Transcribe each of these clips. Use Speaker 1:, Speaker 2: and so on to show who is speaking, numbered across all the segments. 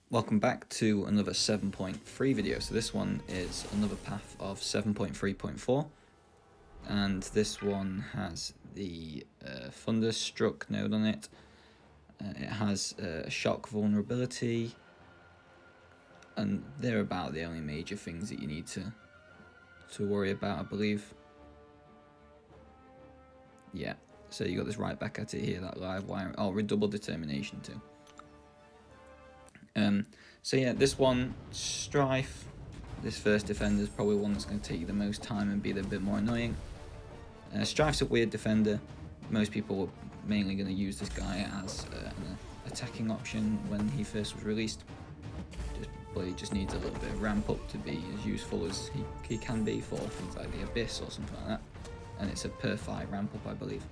Speaker 1: Welcome back to another 7.3 video. So this one is another path of 7.3.4, and this one has the thunderstruck node on it. It has a shock vulnerability, and they're about the only major things that you need to worry about, I believe. Yeah, so you got this right back at it here, that live wire. Oh, redoubled determination too. So yeah, this one, Strife, this first defender is probably one that's going to take you the most time and be a bit more annoying. Strife's a weird defender. Most people were mainly going to use this guy as an attacking option when he first was released. But he just needs a little bit of ramp up to be as useful as he can be for things like the Abyss or something like that. And it's a per fight ramp up, I believe.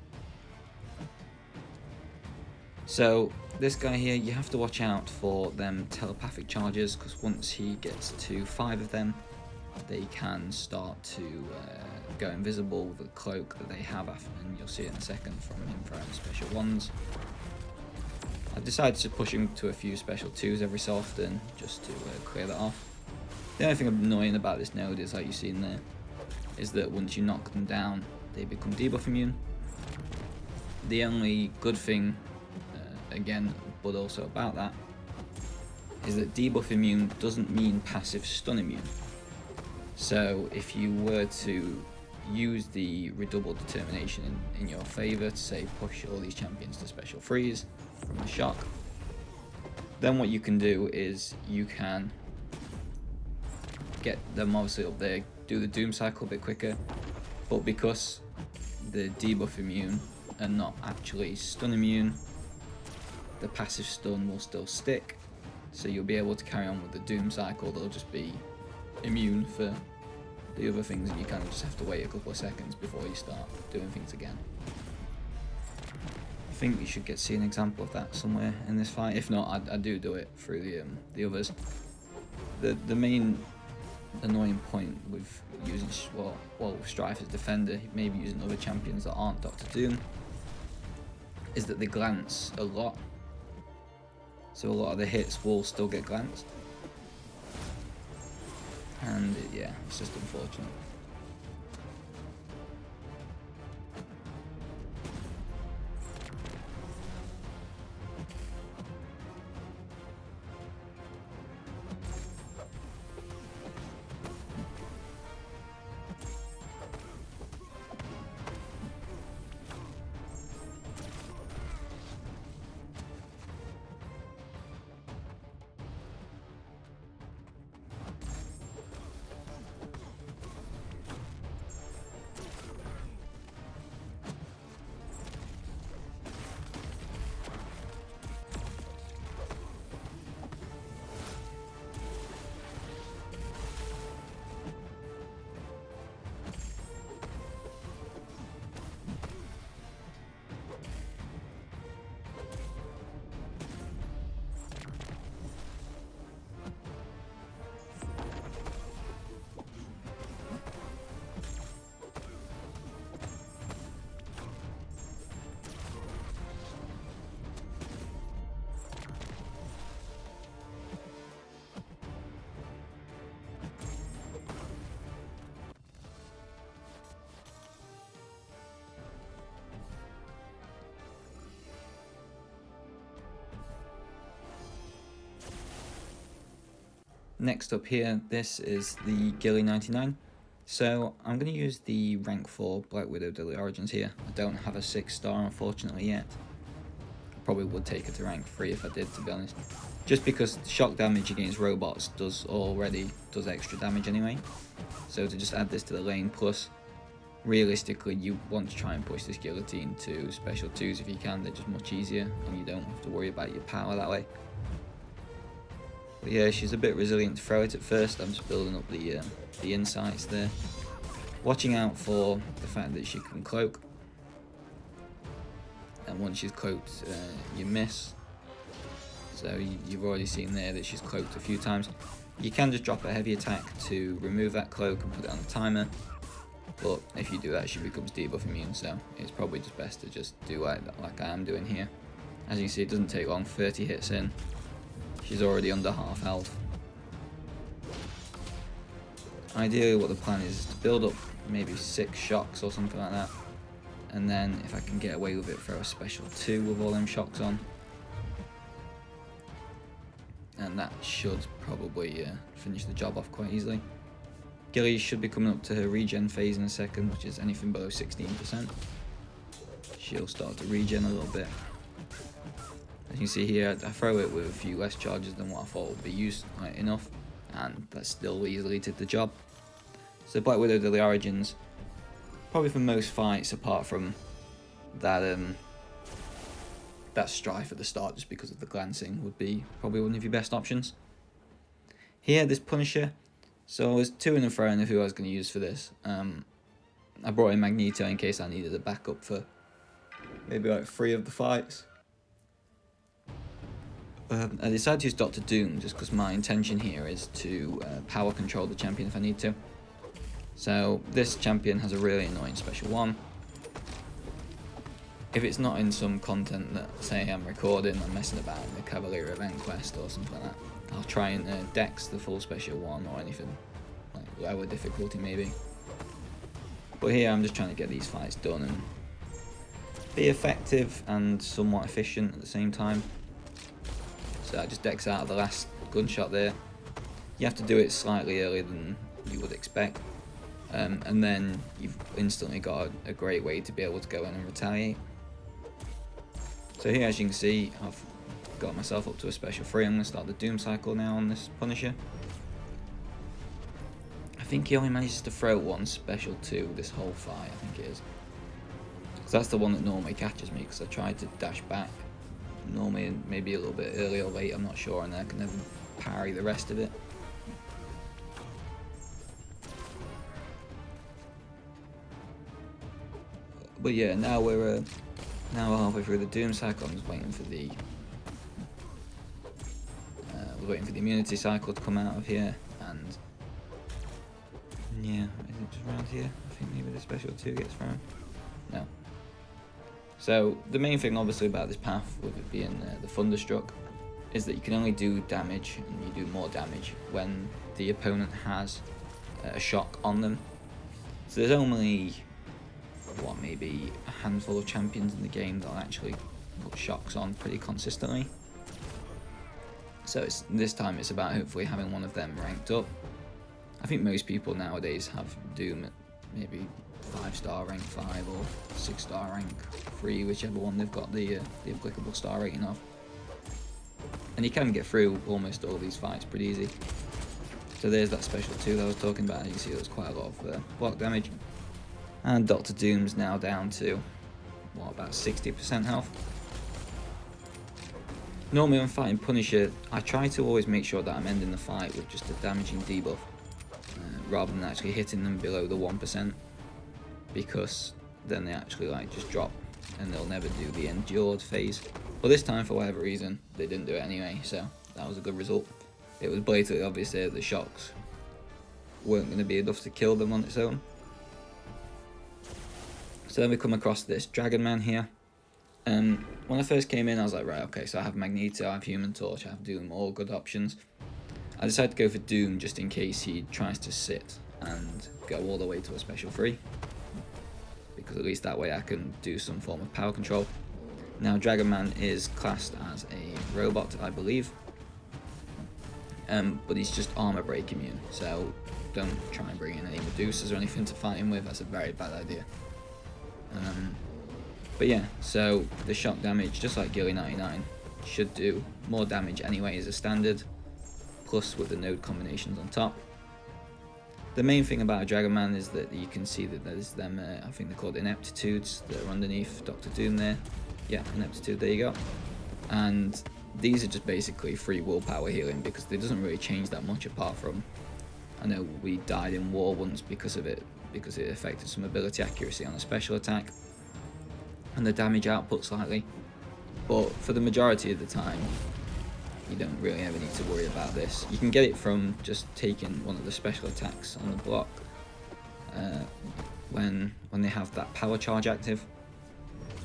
Speaker 1: So this guy here, you have to watch out for them telepathic charges, because once he gets to 5 of them, they can start to go invisible with the cloak that they have, and you'll see it in a second from him throwing special 1s. I've decided to push him to a few special 2s every so often, just to clear that off. The only thing annoying about this node is, like you see in there, is that once you knock them down, they become debuff immune. The only good thing, again, but also about that, is that debuff immune doesn't mean passive stun immune. So if you were to use the redoubled determination in your favour to say push all these champions to special freeze from the shock, then what you can do is you can get them obviously up there, do the doom cycle a bit quicker, but because the debuff immune are not actually stun immune, the passive stun will still stick, so you'll be able to carry on with the doom cycle. They'll just be immune for the other things, and you kind of just have to wait a couple of seconds before you start doing things again. I think you should see an example of that somewhere in this fight. If not, I do it through the others. The main annoying point with using Strife as defender, maybe using other champions that aren't Dr. Doom, is that they glance a lot. So a lot of the hits will still get glanced, and yeah, it's just unfortunate. Next up here, this is the Gilly 99. So I'm going to use the rank 4 Black Widow Daily Origins here. I don't have a 6-star unfortunately yet. I probably would take it to rank 3 if I did, to be honest. Just because shock damage against robots does extra damage anyway. So to just add this to the lane, plus realistically you want to try and push this guillotine to special 2s if you can. They're just much easier and you don't have to worry about your power that way. But yeah, she's a bit resilient to throw it at first. I'm just building up the insights there. Watching out for the fact that she can cloak. And once she's cloaked, you miss. So you've already seen there that she's cloaked a few times. You can just drop a heavy attack to remove that cloak and put it on the timer. But if you do that, she becomes debuff immune, so it's probably just best to just do like I am doing here. As you can see, it doesn't take long, 30 hits in. She's already under half health. Ideally what the plan is to build up maybe 6 shocks or something like that. And then if I can get away with it, throw a special 2 with all them shocks on. And that should probably finish the job off quite easily. Gilly should be coming up to her regen phase in a second, which is anything below 16%. She'll start to regen a little bit. As you can see here, I throw it with a few less charges than what I thought would be enough, and that still easily did the job. So Black Widow did the origins, probably for most fights apart from that that strife at the start, just because of the glancing, would be probably one of your best options. Here, this Punisher, so I was to and fro of who I was going to use for this. I brought in Magneto in case I needed a backup for maybe like 3 of the fights. I decided to use Dr. Doom just because my intention here is to power control the champion if I need to. So this champion has a really annoying special 1. If it's not in some content that, say, I'm recording, I'm messing about in the Cavalier event quest or something like that, I'll try and dex the full special 1 or anything, like lower difficulty maybe. But here I'm just trying to get these fights done and be effective and somewhat efficient at the same time. So I just dex out the last gunshot there. You have to do it slightly earlier than you would expect. And then you've instantly got a great way to be able to go in and retaliate. So here, as you can see, I've got myself up to a special 3. I'm going to start the Doom cycle now on this Punisher. I think he only manages to throw 1 special 2 this whole fight, I think it is. Because that's the one that normally catches me, because I tried to dash back, normally maybe a little bit early or late, I'm not sure, and then I can never parry the rest of it. But yeah, now we're halfway through the Doom cycle. I'm just waiting for the immunity cycle to come out of here, and yeah, is it just around here? I think maybe the special 2 gets thrown. No. So the main thing, obviously, about this path, with it being the thunderstruck, is that you can only do damage, and you do more damage when the opponent has a shock on them. So there's only maybe a handful of champions in the game that'll actually put shocks on pretty consistently. So this time it's about hopefully having one of them ranked up. I think most people nowadays have Doom at maybe 5-star rank 5 or 6-star rank 3, whichever one they've got the applicable star rating of. And you can get through almost all these fights pretty easy. So there's that special 2 that I was talking about, and you can see there's quite a lot of block damage. And Dr. Doom's now down to, about 60% health. Normally when fighting Punisher, I try to always make sure that I'm ending the fight with just a damaging debuff, rather than actually hitting them below the 1%, because then they actually just drop and they'll never do the endured phase. But this time, for whatever reason, they didn't do it anyway, so that was a good result. It was blatantly obvious that the shocks weren't going to be enough to kill them on its own. So then we come across this Dragon Man here. When I first came in, I was like, right, okay, so I have Magneto, I have Human Torch, I have Doom, all good options. I decided to go for Doom just in case he tries to sit and go all the way to a special 3. Because at least that way I can do some form of power control. Now, Dragon Man is classed as a robot, I believe. But he's just armor break immune, so don't try and bring in any Medusas or anything to fight him with, that's a very bad idea. But yeah, so the shock damage, just like Gilly 99, should do more damage anyway as a standard, plus with the node combinations on top. The main thing about a Dragon Man is that you can see that there's them, I think they're called ineptitudes, that are underneath Dr. Doom there. Yeah, ineptitude, there you go. And these are just basically free willpower healing, because it doesn't really change that much apart from, I know we died in war once because of it, because it affected some ability accuracy on a special attack and the damage output slightly, but for the majority of the time you don't really ever need to worry about this. You can get it from just taking one of the special attacks on the block when they have that power charge active.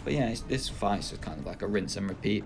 Speaker 1: But yeah, this fight's just kind of like a rinse and repeat.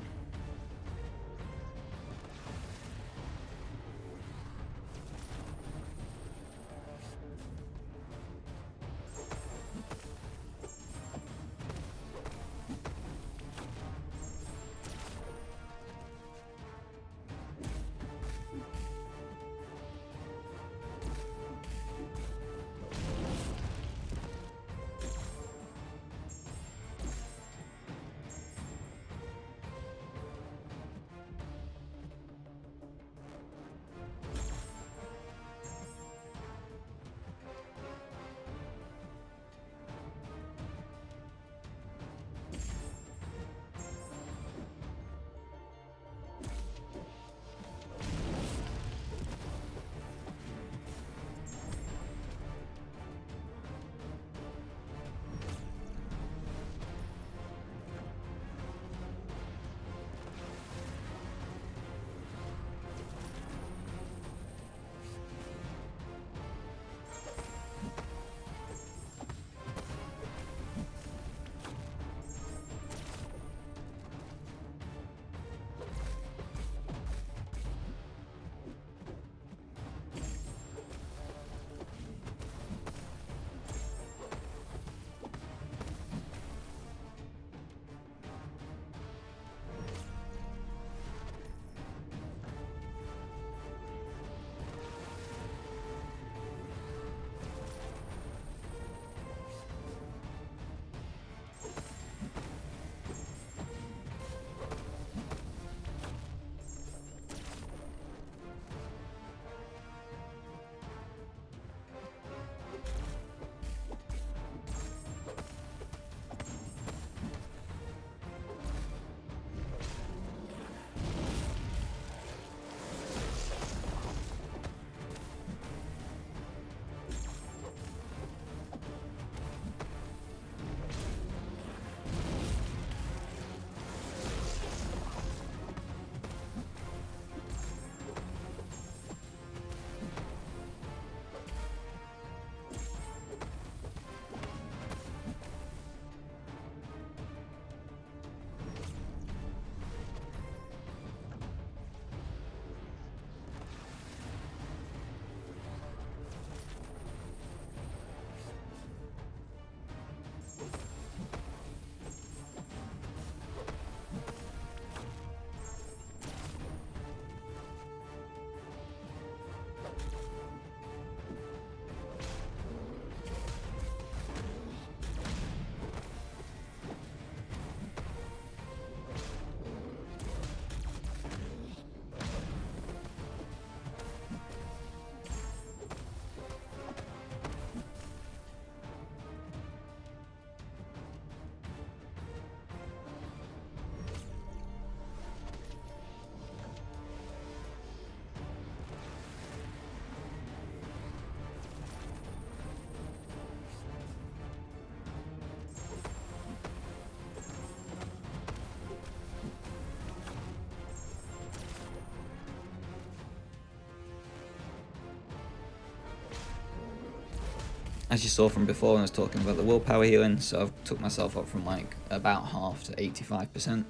Speaker 1: as you saw from before when I was talking about the willpower healing, so I've took myself up from like about half to 85%.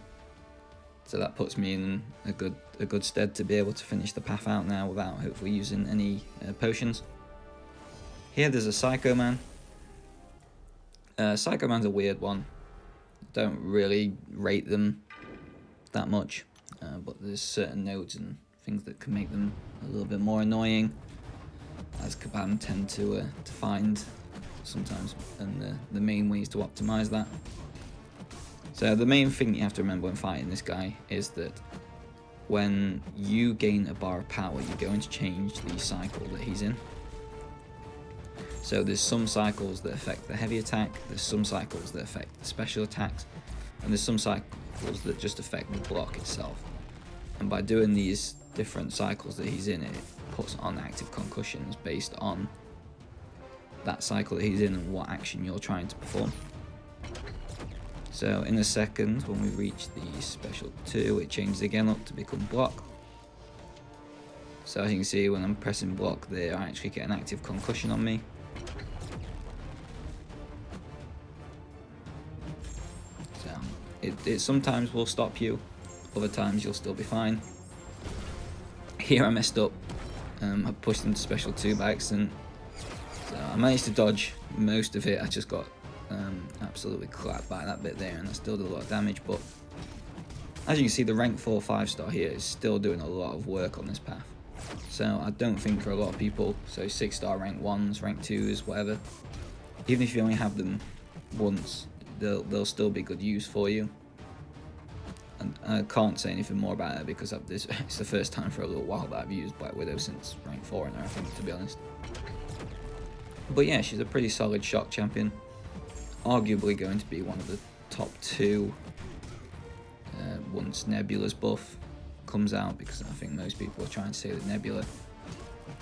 Speaker 1: So that puts me in a good stead to be able to finish the path out now without hopefully using any potions. Here there's a Psycho Man. Psycho Man's a weird one. Don't really rate them that much, but there's certain nodes and things that can make them a little bit more annoying, as Kabam tend to find sometimes, and the main ways to optimize that. So the main thing you have to remember when fighting this guy is that when you gain a bar of power, you're going to change the cycle that he's in. So there's some cycles that affect the heavy attack, there's some cycles that affect the special attacks, and there's some cycles that just affect the block itself. And by doing these different cycles that he's in, it puts on active concussions based on that cycle that he's in and what action you're trying to perform. So in a second, when we reach the special 2, it changes again up to become block. So as you can see, when I'm pressing block there, I actually get an active concussion on me. So it sometimes will stop you, other times you'll still be fine. Here I messed up. I pushed into special 2 by accident. So I managed to dodge most of it. I just got absolutely clapped by that bit there, and I still did a lot of damage. But as you can see, the rank 4 5-star here is still doing a lot of work on this path. So I don't think for a lot of people, so 6-star rank 1s, rank 2s, whatever, even if you only have them once, they'll still be good use for you. And I can't say anything more about it because it's the first time for a little while that I've used Black Widow since rank 4 in her, I think, to be honest. But yeah, she's a pretty solid shock champion. Arguably going to be one of the top 2 once Nebula's buff comes out, because I think most people are trying to say that Nebula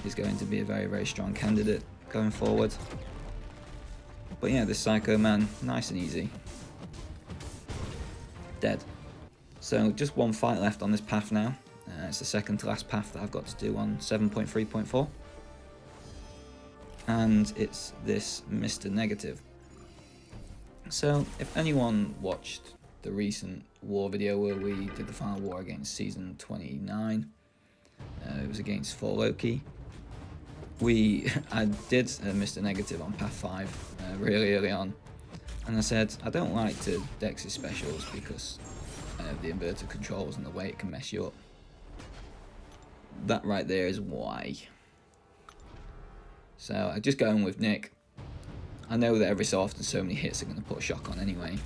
Speaker 1: is going to be a very, very strong candidate going forward. But yeah, this Psycho Man, nice and easy. Dead. So just one fight left on this path now. It's the second to last path that I've got to do on 7.3.4. And it's this Mr. Negative. So if anyone watched the recent war video where we did the final war against season 29, it was against 4 Loki. I did Mr. Negative on path 5 really early on, and I said I don't like to dex his specials because of the inverted controls and the way it can mess you up. That right there is why. So I just go in with Nick. I know that every so often so many hits are going to put a shock on anyway.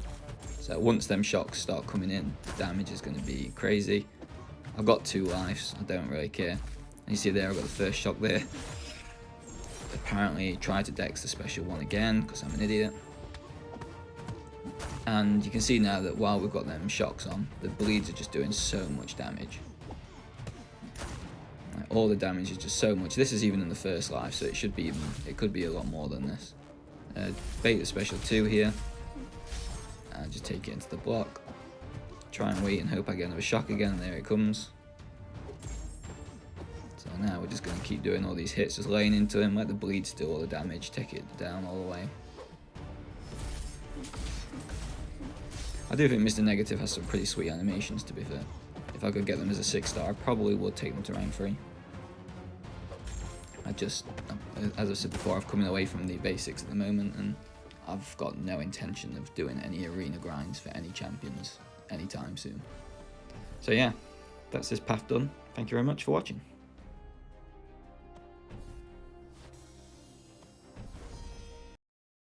Speaker 1: So once them shocks start coming in, the damage is going to be crazy. I've got 2 lives, I don't really care. And you see there, I've got the first shock there. Apparently tried to dex the special one again because I'm an idiot. And you can see now that while we've got them shocks on, the bleeds are just doing so much damage. Like, all the damage is just so much. This is even in the first life, so it should be even, it could be a lot more than this. Bait the special 2 here. Just take it into the block. Try and wait and hope I get another shock again, and there it comes. So now we're just going to keep doing all these hits, just laying into him, let the bleeds do all the damage, take it down all the way. I do think Mr. Negative has some pretty sweet animations, to be fair. If I could get them as a 6-star, I probably would take them to rank 3. As I said before, I've coming away from the basics at the moment, and I've got no intention of doing any arena grinds for any champions anytime soon. So yeah, that's this path done. Thank you very much for watching.